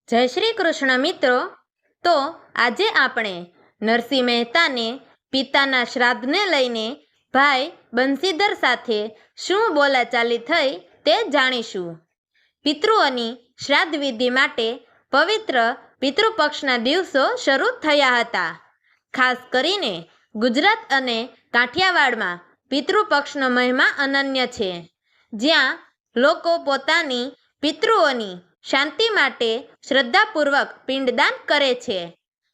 જય શ્રી કૃષ્ણ મિત્રો। તો આજે આપણે નરસિંહ મહેતાને પિતાના શ્રાદ્ધને લઈને ભાઈ બંસીધર સાથે શું બોલાચાલી થઈ તે જાણીશું। પિતૃઓની શ્રાદ્ધ વિધિ માટે પવિત્ર પિતૃપક્ષના દિવસો શરૂ થયા હતા। ખાસ કરીને ગુજરાત અને કાઠિયાવાડમાં પિતૃપક્ષનો મહિમા અનન્ય છે, જ્યાં લોકો પોતાની પિતૃઓની શાંતિ માટે શ્રદ્ધાપૂર્વક પિંડદાન કરે છે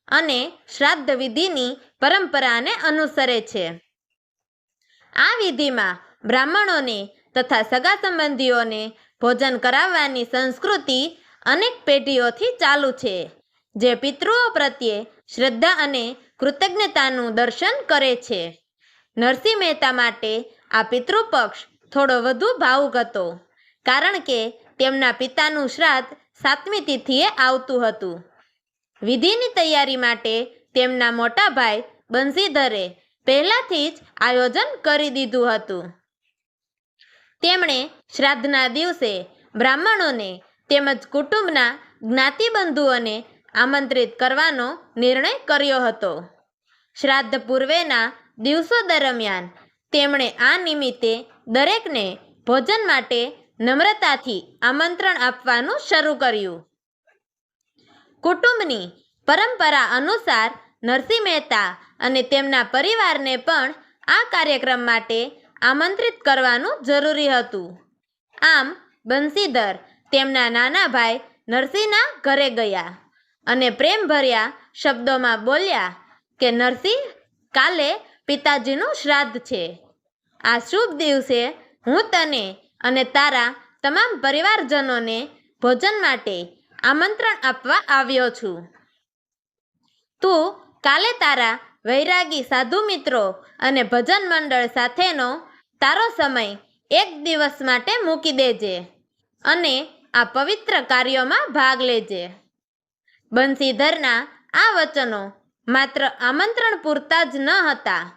અને શ્રાદ્ધ વિધિની પરંપરાને અનુસરે છે। આ વિધિમાં બ્રાહ્મણોને તથા સગા સંબંધીઓને ભોજન કરાવવાની સંસ્કૃતિ અનેક પેઢીઓથી ચાલુ છે, જે પિતૃઓ પ્રત્યે શ્રદ્ધા અને કૃતજ્ઞતાનું દર્શન કરે છે। નરસિંહ મહેતા માટે આ પિતૃપક્ષ થોડો વધુ ભાવુક હતો, કારણ કે તેમના પિતાનું શ્રાદ્ધ 7મી તિથિએ આવતું હતું। વિધિની તૈયારી માટે તેમના મોટા ભાઈ બંસીધરે પહેલાથી જ આયોજન કરી દીધું હતું। તેમણે શ્રાદ્ધના દિવસે બ્રાહ્મણોને તેમજ કુટુંબના જ્ઞાતિબંધુઓને આમંત્રિત કરવાનો નિર્ણય કર્યો હતો। શ્રાદ્ધ પૂર્વેના દિવસો દરમિયાન તેમણે આ નિમિત્તે દરેકને ભોજન માટે નમ્રતાથી આમંત્રણ આપવાનું શરૂ કર્યું। કુટુંબની પરંપરા અનુસાર નરસિંહ મહેતા અને તેમના પરિવારને પણ આ કાર્યક્રમ માટે આમંત્રિત કરવાનું જરૂરી હતું। આમ બંસીધર તેમના નાના ભાઈ નરસિંહના ઘરે ગયા અને પ્રેમભર્યા શબ્દોમાં બોલ્યા કે નરસિંહ, કાલે પિતાજીનું શ્રાદ્ધ છે। આ શુભ દિવસે હું તને અને તારા તમામ પરિવારજનોને ભોજન માટે આમંત્રણ આપવા આવ્યો છું। તું કાલે તારા વૈરાગી સાધુ મિત્રો અને ભજન મંડળ સાથેનો તારો સમય એક દિવસ માટે મૂકી દેજે અને આ પવિત્ર કાર્યોમાં ભાગ લેજે। બંસીધરના આ વચનો માત્ર આમંત્રણ પૂરતા જ ન હતા,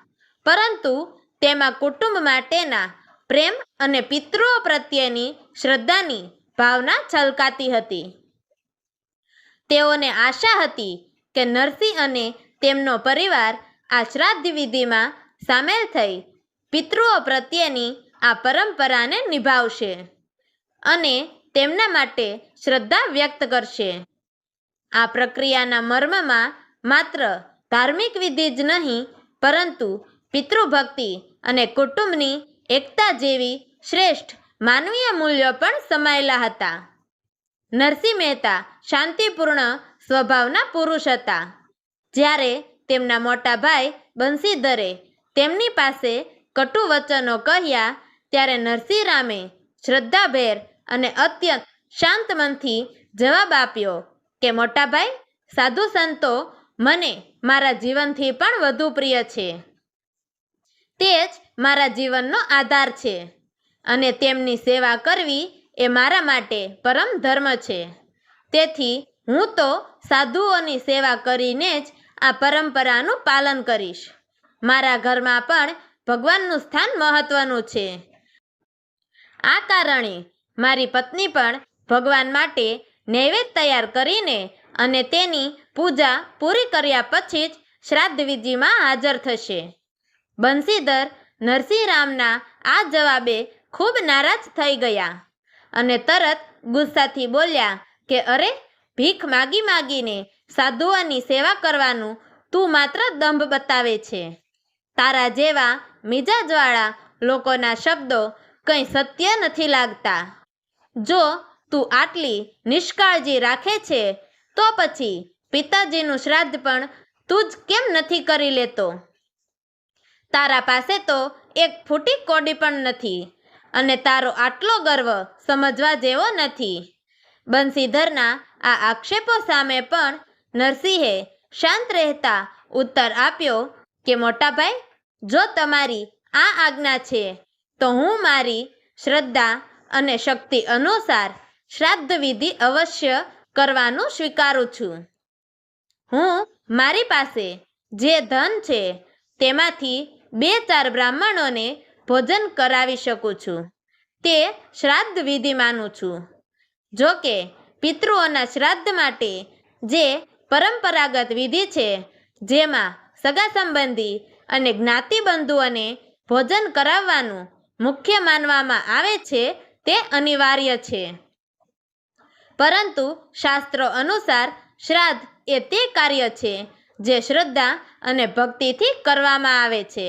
પરંતુ તેમાં કુટુંબ માટેના પ્રેમ અને પિતૃઓ પ્રત્યેની શ્રદ્ધાની ભાવના છલકાતી હતી। તેઓને આશા હતી કે નરસિંહ અને તેમનો પરિવાર આ શ્રાદ્ધ વિધિમાં સામેલ થઈ પિતૃઓ પ્રત્યેની આ પરંપરાને નિભાવશે અને તેમના માટે શ્રદ્ધા વ્યક્ત કરશે। આ પ્રક્રિયાના મર્મમાં માત્ર ધાર્મિક વિધિ જ નહીં, પરંતુ પિતૃભક્તિ અને કુટુંબની એકતા જેવી શ્રેષ્ઠ માનવીય મૂલ્યો પણ સમાયેલા હતા। નરસિંહ મહેતા શાંતિપૂર્ણ સ્વભાવના પુરુષ હતા। જ્યારે તેમના મોટા ભાઈ બંસીધરે તેમની પાસે કટુ વચનો કહ્યા, ત્યારે નરસિંહ રામે શ્રદ્ધાભેર અને અત્યંત શાંત મનથી જવાબ આપ્યો કે મોટા ભાઈ, સાધુ સંતો મને મારા જીવનથી પણ વધુ પ્રિય છે। તે જ મારા જીવનનો આધાર છે અને તેમની સેવા કરવી એ મારા માટે પરમ ધર્મ છે। તેથી હું તો સાધુઓની સેવા કરીને જ આ પરંપરાનું પાલન કરીશ। મારા ઘરમાં પણ ભગવાનનું સ્થાન મહત્વનું છે। આ કારણે મારી પત્ની પણ ભગવાન માટે નૈવેદ્ય તૈયાર કરીને અને તેની પૂજા પૂરી કર્યા પછી જ શ્રાદ્ધ વિધિમાં હાજર થશે। બંસીધર નરસિંહ રામના આ જવાબે ખૂબ નારાજ થઈ ગયા અને તરત ગુસ્સાથી બોલ્યા કે અરે, ભીખ માગી માગીને સાધુઓની સેવા કરવાનું તું માત્ર દંભ બતાવે છે। તારા જેવા મિજાજવાળા લોકોના શબ્દો કંઈ સત્ય નથી લાગતા। જો તું આટલી નિષ્કાળજી રાખે છે, તો પછી પિતાજીનું શ્રાદ્ધ પણ તું જ કેમ નથી કરી લેતો? તારા પાસે તો એક ફૂટી કોડી પણ નથી અને તારો આટલો ગર્વ સમજવા જેવો નથી। બંસીધરના આ આક્ષેપો સામે પણ નરસિંહે શાંત રહેતા ઉત્તર આપ્યો કે મોટા ભાઈ, જો તમારી આ આજ્ઞા છે તો હું મારી શ્રદ્ધા અને શક્તિ અનુસાર શ્રાદ્ધ વિધિ અવશ્ય કરવાનું સ્વીકારું છું। હું મારી પાસે જે ધન છે તેમાંથી 2-4 બ્રાહ્મણોને ભોજન કરાવી શકું છું। તે શ્રાદ્ધ વિધિ માનું છું। જો કે પિતૃઓના શ્રાદ્ધ માટે જે પરંપરાગત વિધિ છે, જેમાં સગા સંબંધી અને જ્ઞાતિબંધુઓને ભોજન કરાવવાનું મુખ્ય માનવામાં આવે છે, તે અનિવાર્ય છે. પરંતુ શાસ્ત્રો અનુસાર શ્રાદ્ધ એ તે કાર્ય છે જે શ્રદ્ધા અને ભક્તિથી કરવામાં આવે છે.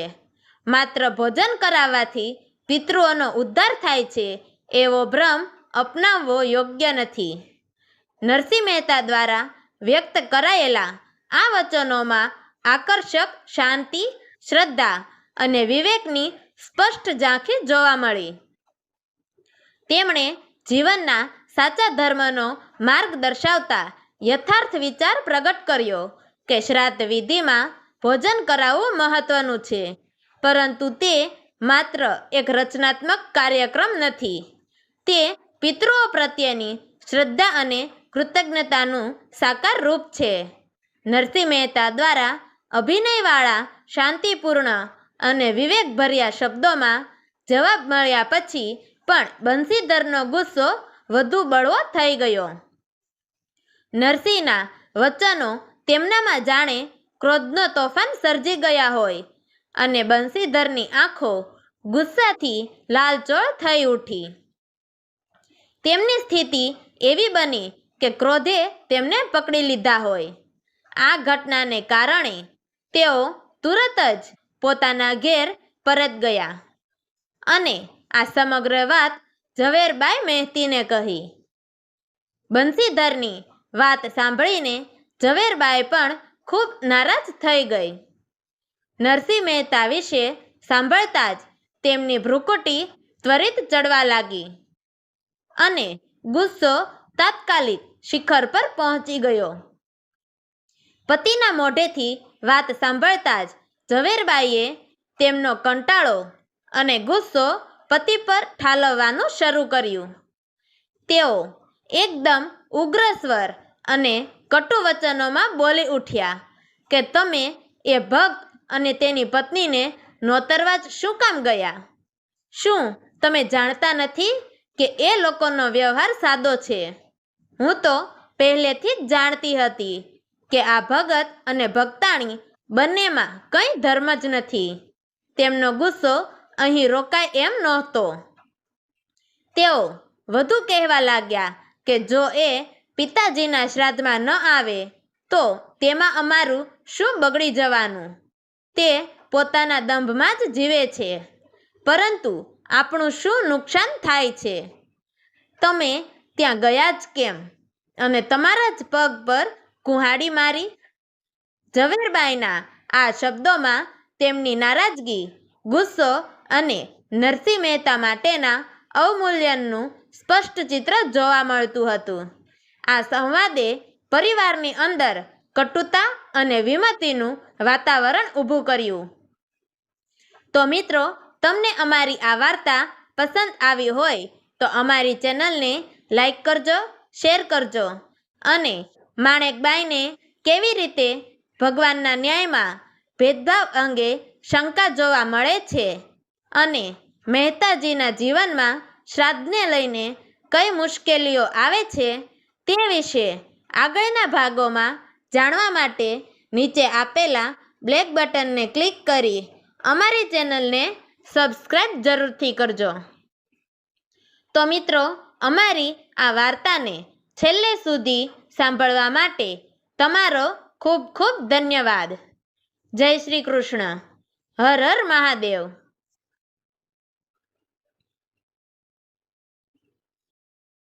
માત્ર ભોજન કરાવવાથી પિતૃઓનો ઉદ્ધાર થાય છે એવો ભ્રમ અપનાવવો યોગ્ય નથી. નરસિંહ મહેતા દ્વારા વ્યક્ત કરાયેલા આ વચનોમાં આકર્ષક શાંતિ, શ્રદ્ધા અને વિવેકની સ્પષ્ટ ઝાંખી જોવા મળી. તેમણે જીવનના સાચા ધર્મનો માર્ગ દર્શાવતા યથાર્થ વિચાર પ્રગટ કર્યો કે શ્રાદ્ધ વિધિમાં ભોજન કરાવવું મહત્વનું છે, પરંતુ તે માત્ર એક રચનાત્મક કાર્યક્રમ નથી. તે પિતૃઓ પ્રત્યેની શ્રદ્ધા અને કૃતજ્ઞતાનું સાકાર રૂપ છે. નરસિંહ મહેતા દ્વારા અભિનયવાળા શાંતિપૂર્ણ અને વિવેકભર્યા શબ્દોમાં જવાબ મળ્યા પછી પણ બંસીધરનો ગુસ્સો વધુ બળવો થઈ ગયો. નરસિંહના વચનો તેમનામાં જાણે ક્રોધનો તોફાન સર્જી ગયા હોય અને બંસીધરની આંખો ગુસ્સાથી લાલચોળ થઈ ઉઠી. તેમની સ્થિતિ એવી બની કે ક્રોધે તેમને પકડી લીધા હોય. આ ઘટનાને કારણે તેઓ તુરત જ પોતાના ઘેર પરત ગયા અને આ સમગ્ર વાત ઝવેરબાઈ મહેતીને કહી. બંસીધરની વાત સાંભળીને ઝવેરબાઈ પણ ખૂબ નારાજ થઈ ગઈ. નરસિંહ મહેતા વિશે સાંભળતા જ તેમની ભ્રુકુટી ત્વરિત ચડવા લાગી અને ગુસ્સો તાત્કાલિક શિખર પર પહોંચી ગયો. પતિના મોઢેથી વાત સાંભળતા જ ઝવેરબાઈએ તેમનો કંટાળો અને ગુસ્સો પતિ પર ઠાલવવાનું શરૂ કર્યું. તેઓ એકદમ ઉગ્ર સ્વર અને કટુ વચનોમાં બોલી ઉઠ્યા કે તમે એ ભક્ત અને તેની પત્નીને નોતરવા જ શું કામ ગયા? શું તમે જાણતા નથી કે એ લોકોનો વ્યવહાર સાદો છે? હું તો પહેલેથી જ જાણતી હતી કે આ ભગત અને ભક્તાણી બંનેમાં કંઈ ધર્મ જ નથી. તેમનો ગુસ્સો અહીં રોકાય એમ નહોતો. તેઓ વધુ કહેવા લાગ્યા કે જો એ પિતાજીના શ્રાદ્ધમાં ન આવે તો તેમાં અમારું શું બગડી જવાનું? તે પોતાના દંભમાં જ જીવે છે, પરંતુ આપણું શું નુકસાન થાય છે? તમે ત્યાં ગયા જ કેમ અને તમારા જ પગ પર કુહાડી મારી? ઝવેરબાઈના આ શબ્દોમાં તેમની નારાજગી, ગુસ્સો અને નરસિંહ મહેતા માટેના અવમૂલ્યનનું સ્પષ્ટ ચિત્ર જોવા મળતું હતું. આ સંવાદે પરિવારની અંદર કટુતા અને વિમતિનું વાતાવરણ ઊભું કર્યું. તો મિત્રો, તમને અમારી આ વાર્તા પસંદ આવી હોય તો અમારી ચેનલને લાઈક કરજો, શેર કરજો અને માણેકબાઈને કેવી રીતે ભગવાનના ન્યાયમાં ભેદભાવ અંગે શંકા જોવા મળે છે અને મહેતાજીના જીવનમાં શ્રાદ્ધને લઈને કઈ મુશ્કેલીઓ આવે છે તે વિશે આગળના ભાગોમાં જાણવા માટે નીચે આપેલા બ્લેક બટનને ક્લિક કરી અમારી ચેનલને સબસ્ક્રાઈબ જરૂરથી કરજો. તો મિત્રો, અમારી આ વાર્તાને છેલ્લે સુધી સાંભળવા માટે તમારો ખૂબ ખૂબ ધન્યવાદ. જય શ્રી કૃષ્ણ. હર હર મહાદેવ.